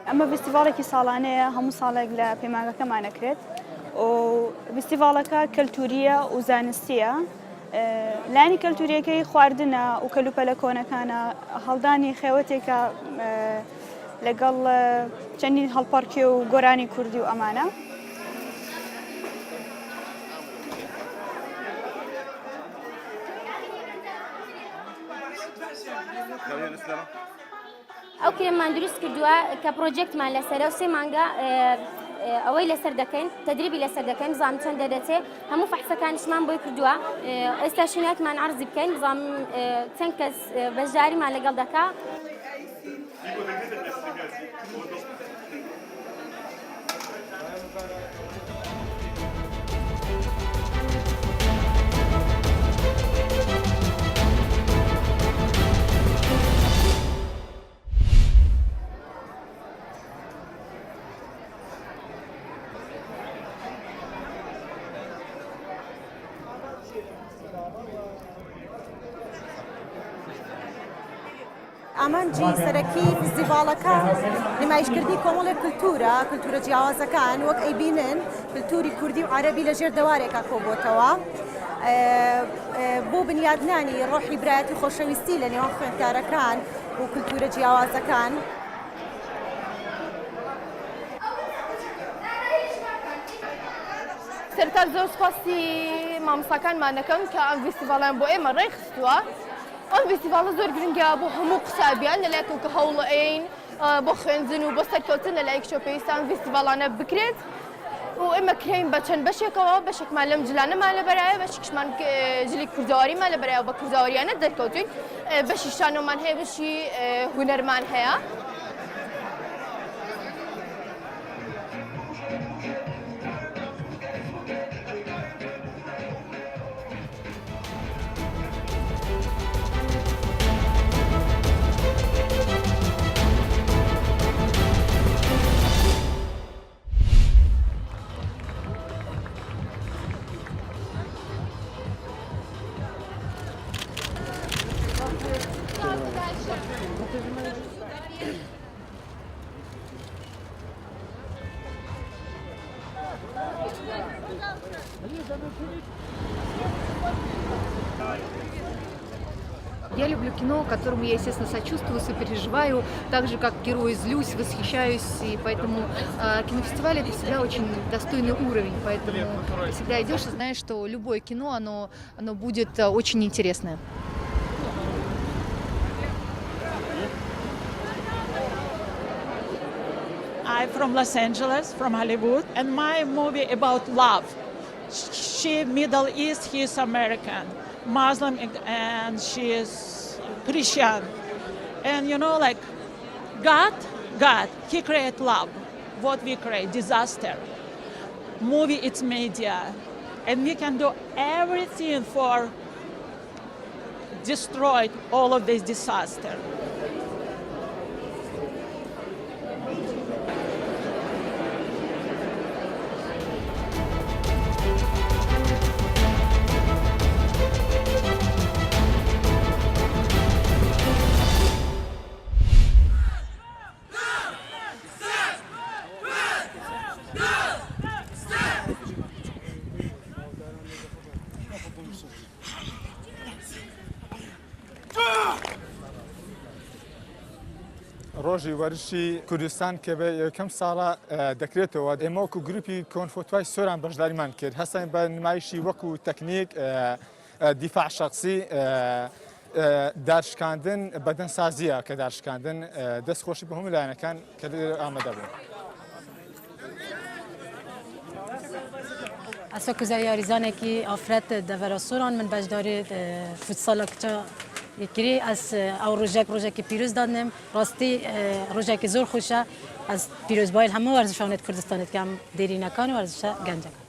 ئەمە فێستیڤاڵێکی ساڵانەیە هەموو ساڵێک لە پەیمانگەکەمانەکرێت و فێستیڤاڵەکە کولتووریە و زانستیە. لایەنی کولتووریەکەی خواردنە و کەلوپەلە کۆنەکانە، هەڵدانی خێوەتێکە لەگەڵ چەندین هەڵپەڕکی و گۆرانی کوردی و ئەمانە. ئەو کرێممان دروست کردووە کە پرۆجێکتمان لەسەرە و 3 مانگە ئەوەی لەسەر دەکەین، تەدریبی لەسەر دەکەین، بزانین چەندە دەچێت. هەموو فەحسەکانیشمان بۆی کردووە. ئێستا شوێناتمان عەرزی بکەین، بزانین چەند کەس بەشداریمان لەگەڵ دەکا. ئامانجی سەرەکی فێستیڤاڵەکە نمایشکردنی کۆمەڵێک کولتورە جیاوازەکان وەک ئەیبینن کولتووری کوردی و عەرەبی لەژێر دەوارێکە کۆبووتەوە بۆ بنیادنانی ڕۆحی برایەتی و خۆشەویستی لە نێوان خوێندکارەکان و کولتورە جیاوازەکان. سەرەتا زۆر سپاسی مامۆستاکانمان دەکەم کە ئەم فێستیڤاڵیان بۆ ئێمە ڕێکخستووە. ئەم فێستیڤاڵە زۆر گرنگە بۆ هەموو قوتابیان لەلایەکەوە کە هەوڵ ئەین بۆ خوێندن و بۆ سەرکەوتن لەلایەکشەوە پێویستە ئەم فێستیڤاڵانە بکرێت و ئێمە کرێین بە چەند بەشێکەوە. بەشێکمان لەم جلانەمان لەبەرایە، بەشێکشمان جلی کوردەواریمان لەبەرایە و بە کوردەواریانە دەرکەوتوین، بەشی شانۆمان هەیە، بەشی هونەرمان هەیە. Я люблю кино, которому я, естественно, сочувствую, сопереживаю, так же, как герой, злюсь, восхищаюсь, и поэтому кинофестиваль — это всегда очень достойный уровень, поэтому ты всегда идешь и знаешь, что любое кино, оно будет очень интересное. I'm from Los Angeles, from Hollywood, and my movie about love. She Middle East, he's American, Muslim, and she is Christian. And you know, like God, He create love. What we create, disaster. Movie, it's media, and we can do everything for destroy all of this disaster. ڕۆژی وەرزشی کوردستان کە بە یەکەم ساڵە دەکرێتەوە، ئێمە وەکو گروپی کۆنفۆتوای سۆران بەشداریمان کرد، هەستین بە نمایشی وەکو تەکنیک، دیفاع شخصی، دارشکاندن، بەدەنسازیە کە دارشکاندن دەستخۆشی بە هەموو لایەنەکان کە ئامادە بوون. ئەسا کوزای یاریزانێکی ئافرەت دەڤەرە سۆران من بەشداری فوتساڵێکچە یەکری ئەس ئەو ڕۆژێکی پیرۆز دادنم، ڕاستی ڕۆژێکی زۆر خۆشە، ئەس پیرۆزبووی هەموو وەرزشانێت کوردستانێت کە ئەم دێرینەکان و وەرزشە گەنجەکە.